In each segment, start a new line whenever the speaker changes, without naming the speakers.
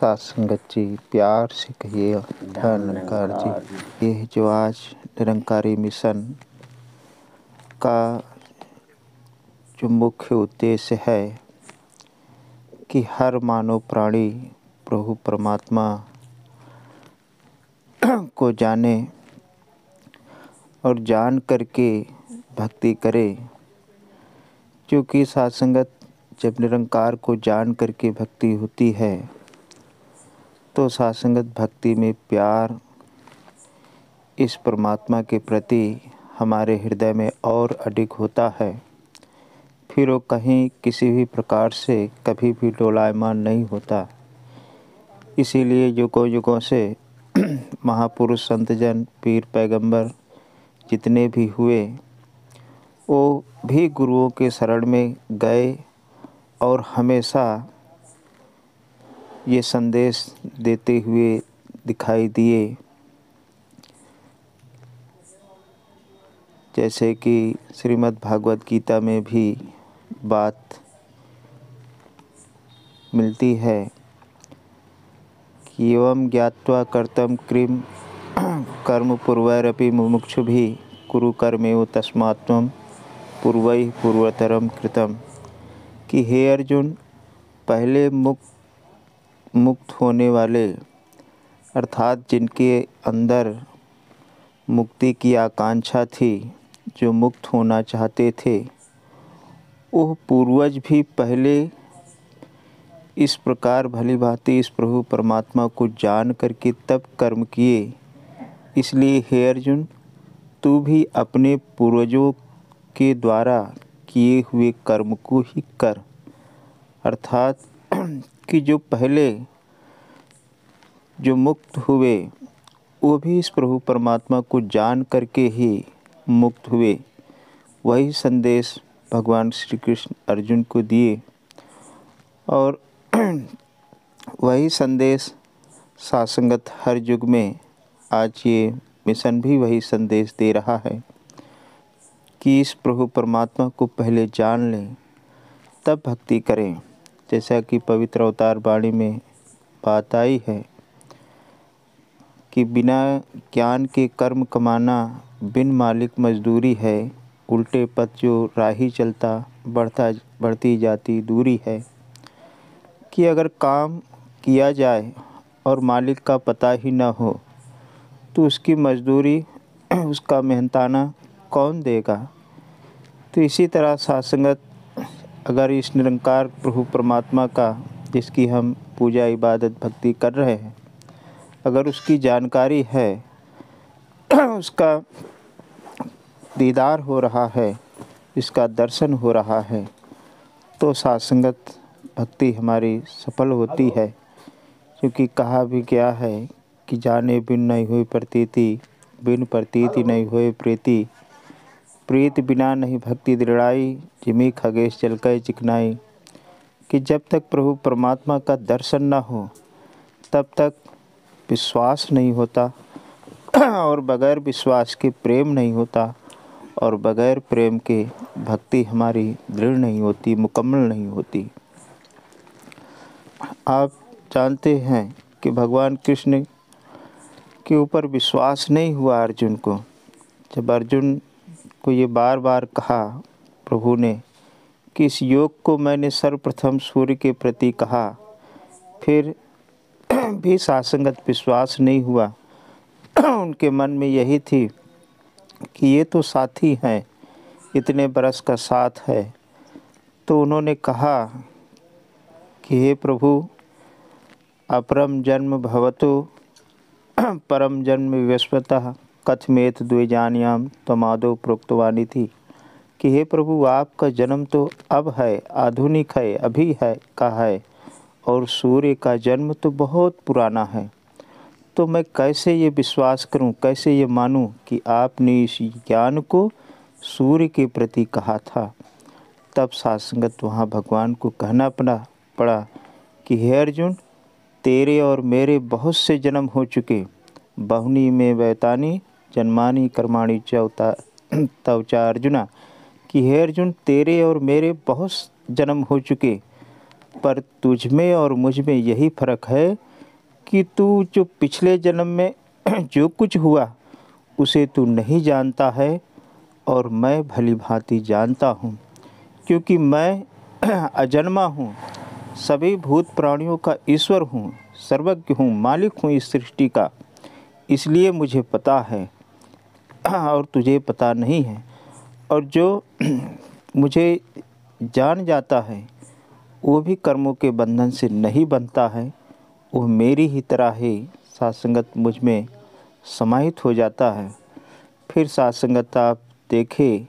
साथ संगत जी, प्यार से कहिए धन निरंकार जी। ये जो आज निरंकारी मिशन का जो मुख्य उद्देश्य है कि हर मानव प्राणी प्रभु परमात्मा को जाने और जान करके भक्ति करे। क्योंकि साथ संगत जब निरंकार को जान करके भक्ति होती है तो साथ संगत भक्ति में प्यार इस परमात्मा के प्रति हमारे हृदय में और अधिक होता है। फिर वो कहीं किसी भी प्रकार से कभी भी डोलायमान नहीं होता। इसीलिए युगों युगों से महापुरुष संतजन पीर पैगंबर जितने भी हुए वो भी गुरुओं के शरण में गए और हमेशा ये संदेश देते हुए दिखाई दिए। जैसे कि श्रीमद् भागवत गीता में भी बात मिलती है कि एवं ज्ञात्वा कर्तम कृम कर्म पूर्वैरपि मुमुक्षुभिः कुरु कर्मेव तस्मात्त्वं पूर्वैः पूर्वतरम कृतम। कि हे अर्जुन, पहले मुक्त होने वाले अर्थात जिनके अंदर मुक्ति की आकांक्षा थी, जो मुक्त होना चाहते थे, वो पूर्वज भी पहले इस प्रकार भली भांति इस प्रभु परमात्मा को जान करके तब कर्म किए। इसलिए हे अर्जुन, तू भी अपने पूर्वजों के द्वारा किए हुए कर्म को ही कर। अर्थात कि जो पहले जो मुक्त हुए वो भी इस प्रभु परमात्मा को जान करके ही मुक्त हुए। वही संदेश भगवान श्री कृष्ण अर्जुन को दिए और वही संदेश साथ संगत हर युग में आज ये मिशन भी वही संदेश दे रहा है कि इस प्रभु परमात्मा को पहले जान लें तब भक्ति करें। जैसा कि पवित्र अवतार वाणी में बात आई है कि बिना ज्ञान के कर्म कमाना बिन मालिक मजदूरी है, उल्टे पथ जो राही चलता बढ़ती जाती दूरी है। कि अगर काम किया जाए और मालिक का पता ही न हो तो उसकी मजदूरी उसका मेहनताना कौन देगा। तो इसी तरह साथ संगत अगर इस निरंकार प्रभु परमात्मा का जिसकी हम पूजा इबादत भक्ति कर रहे हैं, अगर उसकी जानकारी है, उसका दीदार हो रहा है, इसका दर्शन हो रहा है, तो साथ संगत भक्ति हमारी सफल होती है। क्योंकि कहा भी गया है कि जाने बिन नहीं हुई प्रतीति, बिन प्रतीति नहीं हुए प्रीति, प्रीत बिना नहीं भक्ति दृढ़ाई, जिमी खगेश जल कै चिकनाई। कि जब तक प्रभु परमात्मा का दर्शन न हो तब तक विश्वास नहीं होता और बगैर विश्वास के प्रेम नहीं होता और बगैर प्रेम के भक्ति हमारी दृढ़ नहीं होती, मुकम्मल नहीं होती। आप जानते हैं कि भगवान कृष्ण के ऊपर विश्वास नहीं हुआ अर्जुन को। जब अर्जुन को ये बार बार कहा प्रभु ने कि इस योग को मैंने सर्वप्रथम सूर्य के प्रति कहा, फिर भी सासंगत विश्वास नहीं हुआ। उनके मन में यही थी कि ये तो साथी हैं, इतने बरस का साथ है। तो उन्होंने कहा कि हे प्रभु, अपरम जन्म भवतु परम जन्म विवस्वतः कथमेत द्विजान्याम तमादो प्रोक्तवानी थी। कि हे प्रभु, आपका जन्म तो अब है, आधुनिक है, अभी है का है, और सूर्य का जन्म तो बहुत पुराना है। तो मैं कैसे ये विश्वास करूं, कैसे ये मानूं कि आपने इस ज्ञान को सूर्य के प्रति कहा था। तब सासंगत वहाँ भगवान को कहना पड़ा कि हे अर्जुन, तेरे और मेरे बहुत से जन्म हो चुके, बहुनी में वैतानी जन्मानी कर्माणी तवचा अर्जुना। कि हे अर्जुन, तेरे और मेरे बहुत जन्म हो चुके, पर तुझ में और मुझ में यही फर्क है कि तू जो पिछले जन्म में जो कुछ हुआ उसे तू नहीं जानता है और मैं भली भांति जानता हूँ, क्योंकि मैं अजन्मा हूँ, सभी भूत प्राणियों का ईश्वर हूँ, सर्वज्ञ हूँ, मालिक हूँ इस सृष्टि का। इसलिए मुझे पता है और तुझे पता नहीं है। और जो मुझे जान जाता है वो भी कर्मों के बंधन से नहीं बनता है, वो मेरी ही तरह ही सात्संगत मुझ में समाहित हो जाता है। फिर सात्संगत आप देखे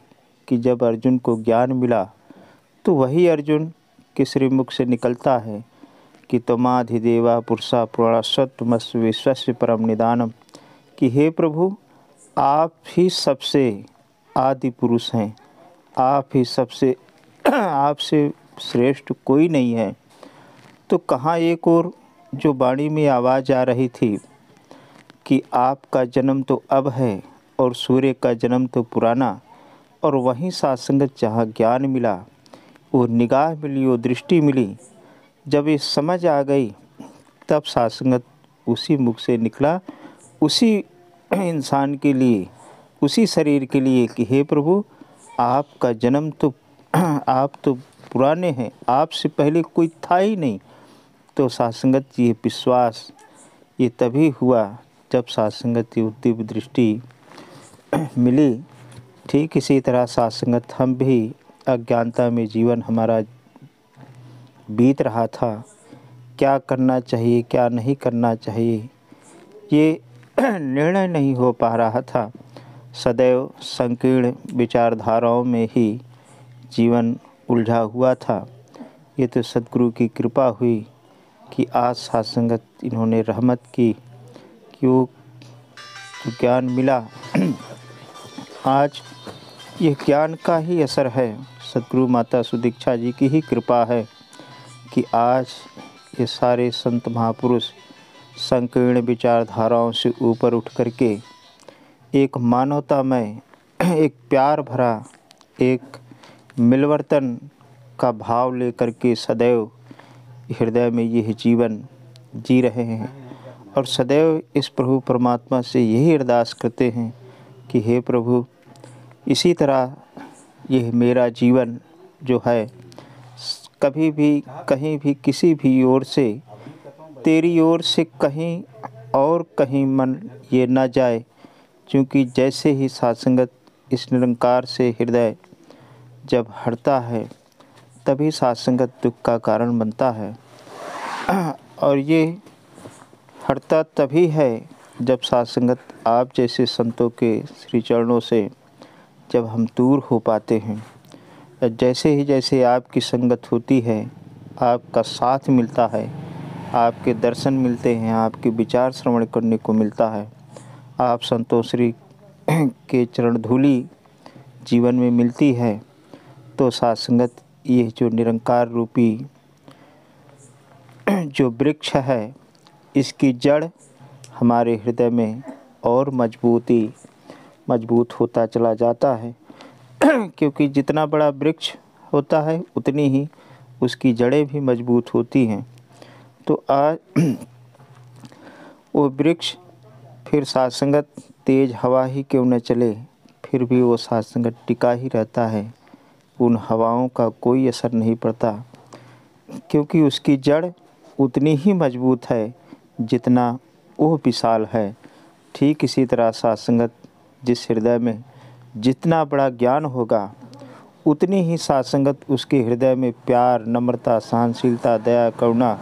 कि जब अर्जुन को ज्ञान मिला तो वही अर्जुन के श्रीमुख से निकलता है कि त्वमाधिदेवा पुरुषा पुराणस्वत्वमस्व विश्वस्य परम निदानम, कि हे प्रभु आप ही सबसे आदि पुरुष हैं, आप ही सबसे आपसे श्रेष्ठ कोई नहीं है। तो कहाँ एक और जो वाणी में आवाज़ आ रही थी कि आपका जन्म तो अब है और सूर्य का जन्म तो पुराना, और वहीं सात्संगत जहाँ ज्ञान मिला, वो निगाह मिली, वो दृष्टि मिली, जब ये समझ आ गई तब सात्संगत उसी मुख से निकला, उसी इंसान के लिए, उसी शरीर के लिए कि हे प्रभु आपका जन्म तो आप तो पुराने हैं, आपसे पहले कोई था ही नहीं। तो सात्संगत ये विश्वास ये तभी हुआ जब सात्संगत की दिव्य दृष्टि मिली। ठीक इसी तरह सात्संगत हम भी अज्ञानता में जीवन हमारा बीत रहा था, क्या करना चाहिए क्या नहीं करना चाहिए ये निर्णय नहीं हो पा रहा था। सदैव संकीर्ण विचारधाराओं में ही जीवन उलझा हुआ था। ये तो सद्गुरु की कृपा हुई कि आज सात्संगत इन्होंने रहमत की कि वो ज्ञान मिला। आज ये ज्ञान का ही असर है, सद्गुरु माता सुदीक्षा जी की ही कृपा है कि आज ये सारे संत महापुरुष संकीर्ण विचारधाराओं से ऊपर उठ करके एक मानवता में एक प्यार भरा एक मिलवर्तन का भाव लेकर के सदैव हृदय में यह जीवन जी रहे हैं और सदैव इस प्रभु परमात्मा से यही अरदास करते हैं कि हे प्रभु इसी तरह यह मेरा जीवन जो है कभी भी कहीं भी किसी भी ओर से तेरी ओर से कहीं और कहीं मन ये ना जाए, क्योंकि जैसे ही सात्संगत इस निरंकार से हृदय जब हटता है तभी सात्संगत दुख का कारण बनता है। और ये हटता तभी है जब सात्संगत आप जैसे संतों के श्री चरणों से जब हम दूर हो पाते हैं। जैसे आपकी संगत होती है, आपका साथ मिलता है, आपके दर्शन मिलते हैं, आपके विचार श्रवण करने को मिलता है, आप संतों श्री के चरण धूलि जीवन में मिलती है, तो सात्संगत ये जो निरंकार रूपी जो वृक्ष है इसकी जड़ हमारे हृदय में और मजबूत होता चला जाता है। क्योंकि जितना बड़ा वृक्ष होता है उतनी ही उसकी जड़ें भी मजबूत होती हैं। तो आज वो वृक्ष फिर सात्संगत तेज हवा ही क्यों न चले, फिर भी वो सात्संगत टिका ही रहता है, उन हवाओं का कोई असर नहीं पड़ता, क्योंकि उसकी जड़ उतनी ही मजबूत है जितना वो विशाल है। ठीक इसी तरह सात्संगत जिस हृदय में जितना बड़ा ज्ञान होगा उतनी ही सात्संगत उसके हृदय में प्यार, नम्रता, सहनशीलता, दया, करुणा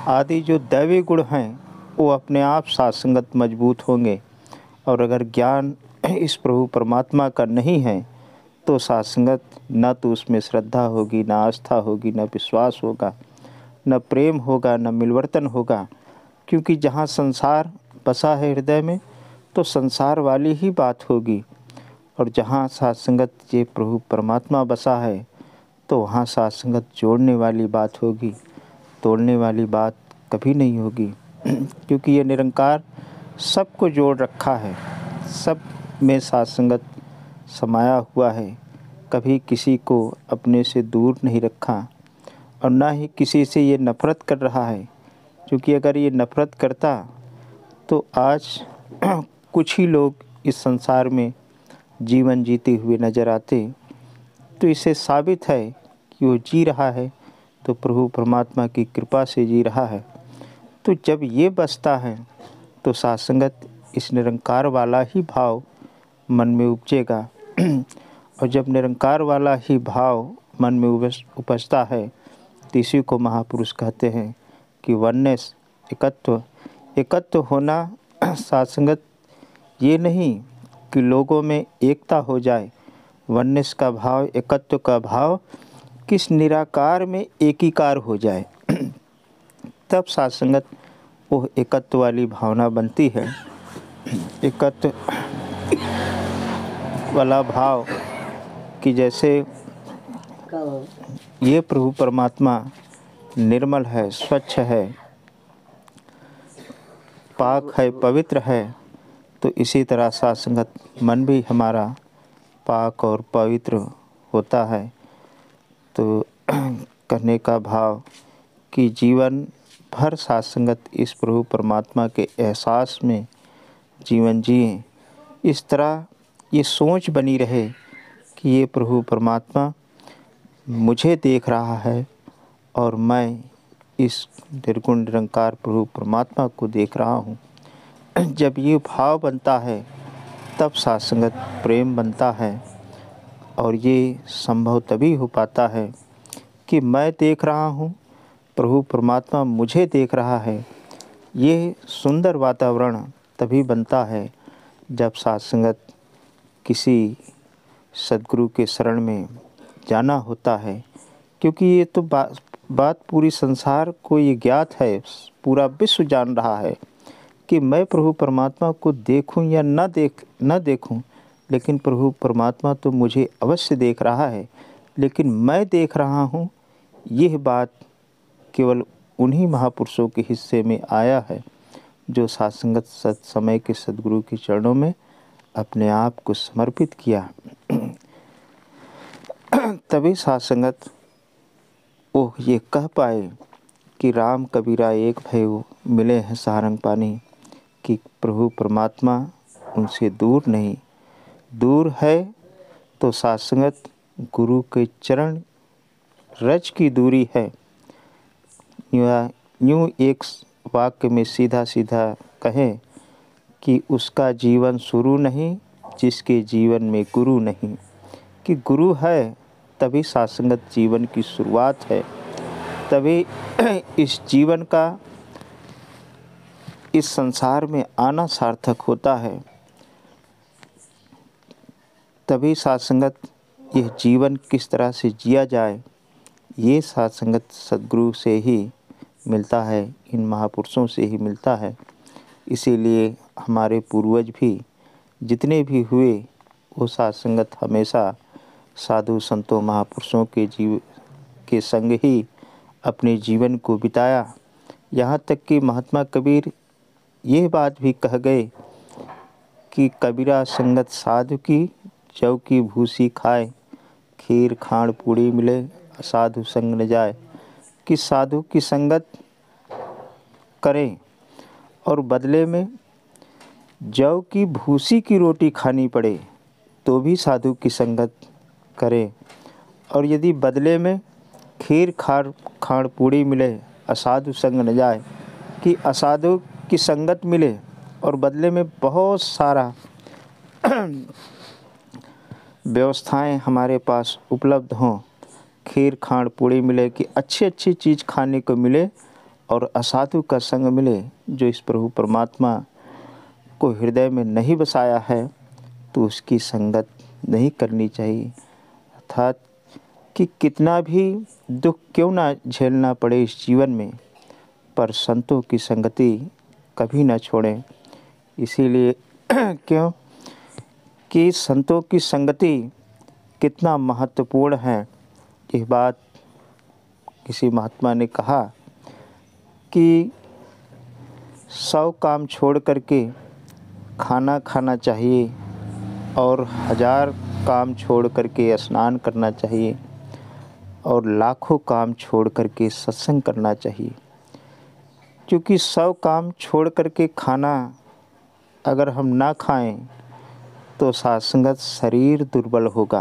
आदि जो दैवी गुण हैं वो अपने आप सात्संगत मजबूत होंगे। और अगर ज्ञान इस प्रभु परमात्मा का नहीं है तो सात्संगत न तो उसमें श्रद्धा होगी, न आस्था होगी, न विश्वास होगा, न प्रेम होगा, न मिलवर्तन होगा। क्योंकि जहाँ संसार बसा है हृदय में तो संसार वाली ही बात होगी, और जहाँ सात्संगत ये प्रभु परमात्मा बसा है तो वहाँ सात्संगत जोड़ने वाली बात होगी, तोड़ने वाली बात कभी नहीं होगी। क्योंकि ये निरंकार सबको जोड़ रखा है, सब में सात्संगत समाया हुआ है, कभी किसी को अपने से दूर नहीं रखा और ना ही किसी से ये नफरत कर रहा है क्योंकि अगर ये नफ़रत करता तो आज कुछ ही लोग इस संसार में जीवन जीते हुए नज़र आते। तो इससे साबित है कि वो जी रहा है तो प्रभु परमात्मा की कृपा से जी रहा है। तो जब ये बसता है तो सासंगत इस निरंकार वाला ही भाव मन में उपजेगा और जब निरंकार वाला ही भाव मन में उपजता है तो इसी को महापुरुष कहते हैं कि वननेस, एकत्व होना। सासंगत ये नहीं कि लोगों में एकता हो जाए, वननेस का भाव, एकत्व का भाव किस निराकार में एकीकार हो जाए तब सासंगत वो एकत्व वाली भावना बनती है। एकत्व वाला भाव कि जैसे ये प्रभु परमात्मा निर्मल है, स्वच्छ है, पाक है, पवित्र है, तो इसी तरह सासंगत मन भी हमारा पाक और पवित्र होता है। तो कहने का भाव कि जीवन भर सासंगत इस प्रभु परमात्मा के एहसास में जीवन जिए। इस तरह ये सोच बनी रहे कि ये प्रभु परमात्मा मुझे देख रहा है और मैं इस निर्गुण निरंकार प्रभु परमात्मा को देख रहा हूँ। जब ये भाव बनता है तब सासंगत प्रेम बनता है और ये संभव तभी हो पाता है कि मैं देख रहा हूँ, प्रभु परमात्मा मुझे देख रहा है। ये सुंदर वातावरण तभी बनता है जब सासंगत किसी सद्गुरु के शरण में जाना होता है। क्योंकि ये तो बात पूरी संसार को ये ज्ञात है, पूरा विश्व जान रहा है कि मैं प्रभु परमात्मा को देखूं या न देखूं, लेकिन प्रभु परमात्मा तो मुझे अवश्य देख रहा है, लेकिन मैं देख रहा हूं। यह बात केवल उन्हीं महापुरुषों के हिस्से में आया है जो सासंगत समय के सद्गुरु के चरणों में अपने आप को समर्पित किया। तभी सासंगत वो ये कह पाए कि राम कबीरा एक भयो मिले हैं सारंग पानी, कि प्रभु परमात्मा उनसे दूर नहीं, दूर है तो सासंगत गुरु के चरण रज की दूरी है। यूँ एक वाक्य में सीधा सीधा कहें कि उसका जीवन शुरू नहीं जिसके जीवन में गुरु नहीं, कि गुरु है तभी सासंगत जीवन की शुरुआत है, तभी इस जीवन का इस संसार में आना सार्थक होता है। तभी सासंगत यह जीवन किस तरह से जिया जाए, ये सासंगत सद्गुरु से ही मिलता है, इन महापुरुषों से ही मिलता है। इसीलिए हमारे पूर्वज भी जितने भी हुए वो सासंगत हमेशा साधु संतों महापुरुषों के संग ही अपने जीवन को बिताया। यहाँ तक कि महात्मा कबीर यह बात भी कह गए कि कबीरा संगत साधु की, जौ की भूसी खाए, खीर खाड़ पूड़ी मिले, साधु संग न जाए। कि साधु की संगत करें और बदले में जौ की भूसी की रोटी खानी पड़े तो भी साधु की संगत करें, और यदि बदले में खीर खाड़ पूड़ी मिले, असाधु संग न जाए। कि असाधु की संगत मिले और बदले में बहुत सारा व्यवस्थाएं हमारे पास उपलब्ध हों, खीर खाड़ पूड़ी मिले, कि अच्छी अच्छी चीज़ खाने को मिले, और असाधु का संग मिले जो इस प्रभु परमात्मा को हृदय में नहीं बसाया है, तो उसकी संगत नहीं करनी चाहिए। अर्थात कि कितना भी दुख क्यों ना झेलना पड़े इस जीवन में, पर संतों की संगति कभी ना छोड़ें। इसीलिए क्यों कि संतों की संगति कितना महत्वपूर्ण है। यह बात किसी महात्मा ने कहा कि 100 काम छोड़ करके खाना खाना चाहिए और 1000 काम छोड़ करके स्नान करना चाहिए और लाखों काम छोड़ करके सत्संग करना चाहिए। क्योंकि 100 काम छोड़ करके खाना अगर हम ना खाएं तो साथ संगत शरीर दुर्बल होगा,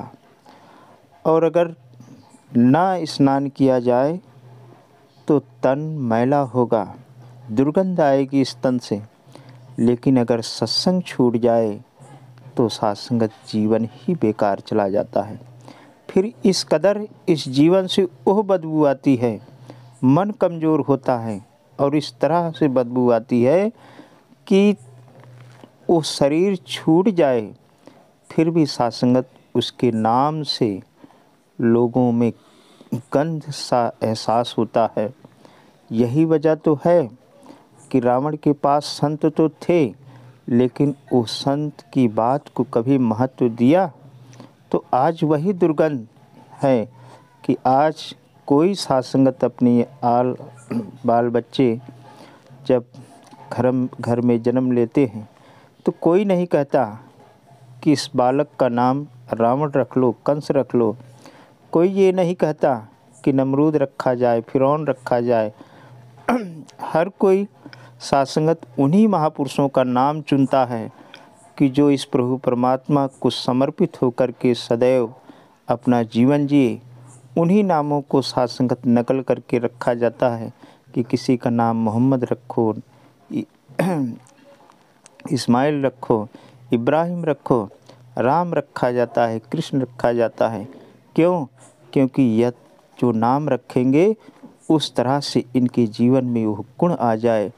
और अगर ना स्नान किया जाए तो तन मैला होगा, दुर्गंध आएगी इस तन से। लेकिन अगर सत्संग छूट जाए तो साथ संगत जीवन ही बेकार चला जाता है। फिर इस कदर इस जीवन से ओह बदबू आती है, मन कमज़ोर होता है, और इस तरह से बदबू आती है कि वो शरीर छूट जाए फिर भी साथ संगत उसके नाम से लोगों में गंध सा एहसास होता है। यही वजह तो है कि रावण के पास संत तो थे, लेकिन उस संत की बात को कभी महत्व दिया तो आज वही दुर्गंध है कि आज कोई साथ संगत अपनी बाल बच्चे जब घर में जन्म लेते हैं तो कोई नहीं कहता कि इस बालक का नाम रावण रख लो, कंस रख लो। कोई ये नहीं कहता कि नमरूद रखा जाए, फिरौन रखा जाए। हर कोई साथ संगत उन्हीं महापुरुषों का नाम चुनता है कि जो इस प्रभु परमात्मा को समर्पित होकर के सदैव अपना जीवन जिए। उन्हीं नामों को साथ संगत नकल करके रखा जाता है कि किसी का नाम मोहम्मद रखो, इस्माइल रखो, इब्राहिम रखो, राम रखा जाता है, कृष्ण रखा जाता है। क्यों? क्योंकि यह जो नाम रखेंगे उस तरह से इनके जीवन में वो गुण आ जाए,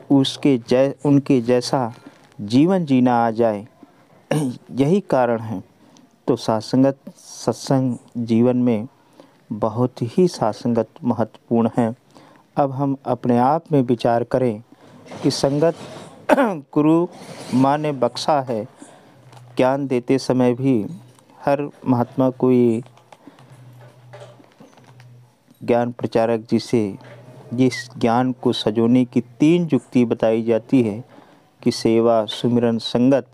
उनके जैसा जीवन जीना आ जाए। यही कारण है। तो सात्संगत सत्संग जीवन में बहुत ही सात्संगत महत्वपूर्ण है। अब हम अपने आप में विचार करें कि संगत गुरु माँ ने बख्शा है। ज्ञान देते समय भी हर महात्मा को ये ज्ञान प्रचारक जी से जिस ज्ञान को सजोने की 3 युक्ति बताई जाती है कि सेवा, सुमिरन, संगत।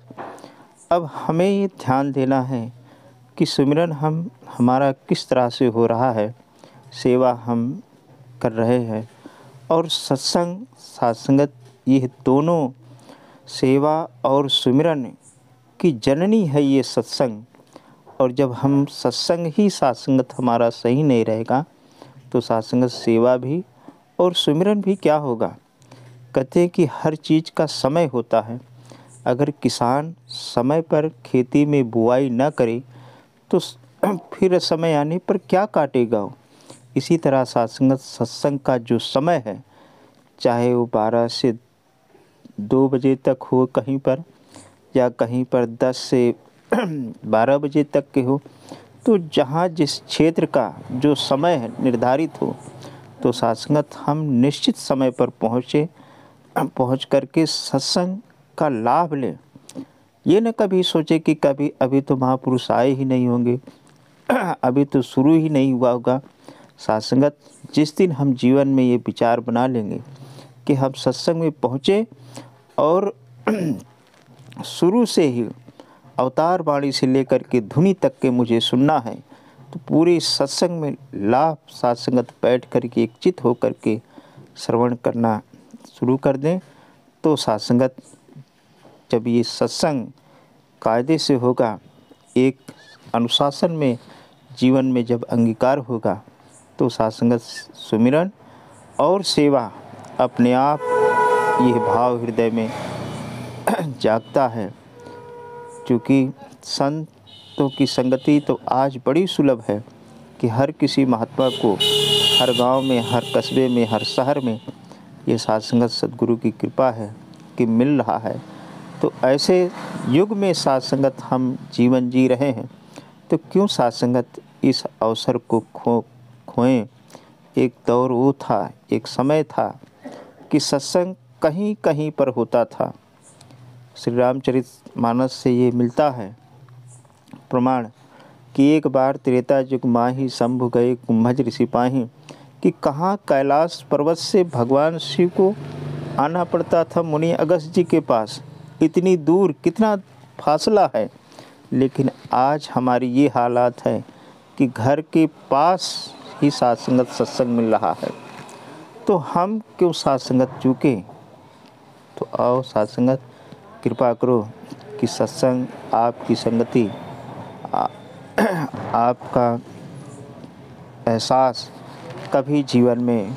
अब हमें ये ध्यान देना है कि सुमिरन हमारा किस तरह से हो रहा है, सेवा हम कर रहे हैं, और सत्संग सत्संगत, ये दोनों सेवा और सुमिरन की जननी है ये सत्संग। और जब हम सत्संग ही सत्संगत हमारा सही नहीं रहेगा तो सत्संगत सेवा भी और सुमिरन भी क्या होगा। कहते हैं कि हर चीज़ का समय होता है। अगर किसान समय पर खेती में बुआई न करे तो फिर समय आने पर क्या काटेगा। इसी तरह सत्संगत सत्संग का जो समय है, चाहे वो 12 से 2 बजे तक हो कहीं पर, या कहीं पर 10 से 12 बजे तक के हो, तो जहाँ जिस क्षेत्र का जो समय है निर्धारित हो, तो सत्संगत हम निश्चित समय पर पहुँच करके सत्संग का लाभ लें। ये न कभी सोचे कि कभी अभी तो महापुरुष आए ही नहीं होंगे, अभी तो शुरू ही नहीं हुआ होगा। सत्संगत जिस दिन हम जीवन में ये विचार बना लेंगे कि हम सत्संग में पहुँचे और शुरू से ही अवतार वाणी से लेकर के धुनी तक के मुझे सुनना है, तो पूरे सत्संग में लाभ सत्संगत बैठ कर के एकचित होकर के श्रवण करना शुरू कर दें। तो सत्संगत जब ये सत्संग कायदे से होगा, एक अनुशासन में जीवन में जब अंगीकार होगा, तो सत्संगत सुमिरन और सेवा अपने आप ये भाव हृदय में जागता है। क्योंकि संतों की संगति तो आज बड़ी सुलभ है कि हर किसी महात्मा को हर गांव में, हर कस्बे में, हर शहर में ये सत्संगत सद्गुरु की कृपा है कि मिल रहा है। तो ऐसे युग में सत्संगत हम जीवन जी रहे हैं, तो क्यों सत्संगत इस अवसर को खोएं। एक दौर वो था, एक समय था कि सत्संग कहीं कहीं पर होता था। श्री रामचरितमानस से ये मिलता है प्रमाण कि एक बार त्रेता युग माही शंभु गए कुंभज ऋषि पाही, कि कहाँ कैलाश पर्वत से भगवान शिव को आना पड़ता था मुनि अगस्त्य जी के पास। इतनी दूर, कितना फासला है। लेकिन आज हमारी ये हालात है कि घर के पास ही सत्संगत सत्संग मिल रहा है। तो हम क्यों साथ संगत चूके। तो आओ साथ संगत, कृपा करो कि सत्संग, आपकी संगति, आपका एहसास कभी जीवन में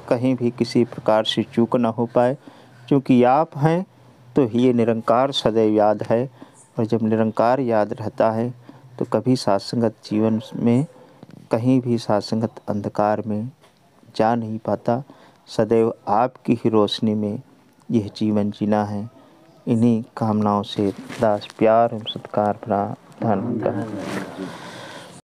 कहीं भी किसी प्रकार से चूक ना हो पाए, क्योंकि आप हैं तो ये निरंकार सदैव याद है। और जब निरंकार याद रहता है तो कभी सात्संगत जीवन में, कहीं भी सात्संगत अंधकार में जा नहीं पाता। सदैव आपकी ही रोशनी में यह जीवन जीना है। इन्हीं कामनाओं से दास प्यार और सत्कार भरा धन।